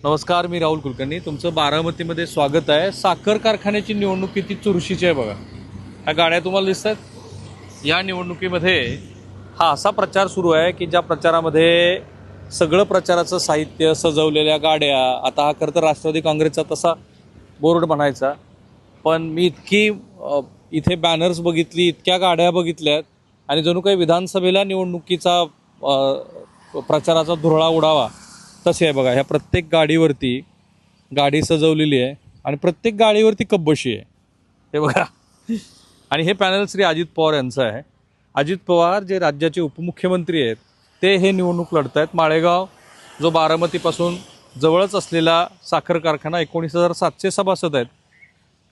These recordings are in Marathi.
नमस्कार, मी राहुल कुलकर्णी. तुमचं बारामतीमध्ये स्वागत आहे. साखर कारखान्याची निवडणूक किती चुरशीची आहे बघा. ह्या गाड्या तुम्हाला दिसत आहेत. या निवडणुकीमध्ये हा असा प्रचार सुरू आहे की ज्या प्रचारामध्ये सगळं प्रचाराचं साहित्य, सजवलेल्या गाड्या. आता हा खरं तर राष्ट्रवादी काँग्रेसचा तसा बोर्ड बनायचा, पण मी इथे बॅनर्स बघितली, इतक्या गाड्या बघितल्यात आणि जणू काही विधानसभेला निवडणुकीचा प्रचाराचा धुरळा उडावा तसे आहे बघा. ह्या प्रत्येक गाडीवरती गाडी सजवलेली आहे आणि प्रत्येक गाडीवरती कब्बशी आहे, हे बघा. आणि हे पॅनल श्री अजित पवार यांचं आहे. अजित पवार जे राज्याचे उपमुख्यमंत्री आहेत, ते हे निवडणूक लढत आहेत. माळेगाव जो बारामतीपासून जवळच असलेला साखर कारखाना, 19,700 सभासद आहेत,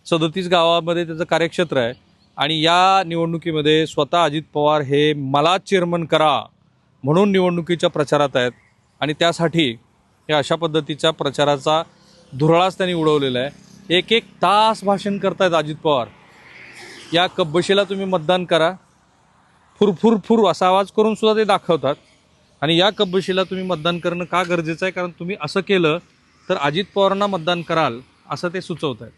37 गावामध्ये त्याचं कार्यक्षेत्र आहे. आणि या निवडणुकीमध्ये स्वतः अजित पवार हे मला चेअरमन करा म्हणून निवडणुकीच्या प्रचारात आहेत. आणि त्यासाठी हे अशा पद्धतीच्या प्रचाराचा धुरळाच त्यांनी उडवलेला आहे. एक एक तास भाषण करतायत अजित पवार. या कब्बशीला तुम्ही मतदान करा, फुरफुर असा आवाज करून सुद्धा ते दाखवतात. आणि या कब्बशीला तुम्ही मतदान करणं का गरजेचं आहे, कारण तुम्ही असं केलं तर अजित पवारांना मतदान कराल असं ते सुचवत आहेत.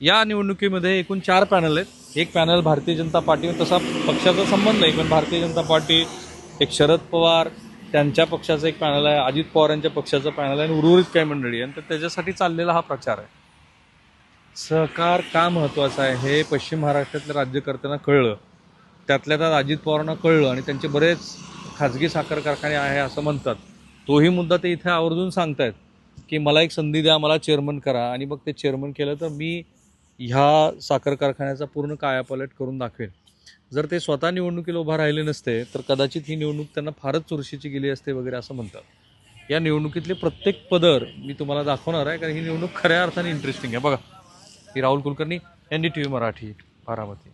या निवडणुकीमध्ये एकूण 4 पॅनल आहेत. एक पॅनल भारतीय जनता पार्टी, तसा पक्षाचा संबंध नाही, पण भारतीय जनता पार्टी, एक शरद पवार त्यांच्या पक्षाचं एक पॅनल आहे, अजित पवार यांच्या पक्षाचं पॅनल आहे आणि उर्वरित काही मंडळी आहे. तर त्याच्यासाठी चाललेला हा प्रचार आहे. सहकार का महत्त्वाचा आहे हे पश्चिम महाराष्ट्रातल्या राज्यकर्त्यांना कळलं, त्यातल्या त्यात अजित पवारांना कळलं आणि त्यांचे बरेच खाजगी साखर कारखाने आहे असं म्हणतात. तोही मुद्दा ते इथे आवर्जून सांगतायत की मला एक संधी द्या, मला चेअरमन करा. आणि मग ते चेअरमन केलं तर मी ह्या साखर कारखान्याचा पूर्ण कायापालट करून दाखवेन. जर ते स्वतः निवडणुकीला उभा राहिले नसते तर कदाचित ही निवडणूक त्यांना फारच चुरशीची गेली असते वगैरे असं म्हणतात. या निवडणुकीतले प्रत्येक पदर मी तुम्हाला दाखवणार आहे, कारण ही निवडणूक खऱ्या अर्थाने इंटरेस्टिंग आहे. बघा, मी राहुल कुलकर्णी, NDTV मराठी, बारामती.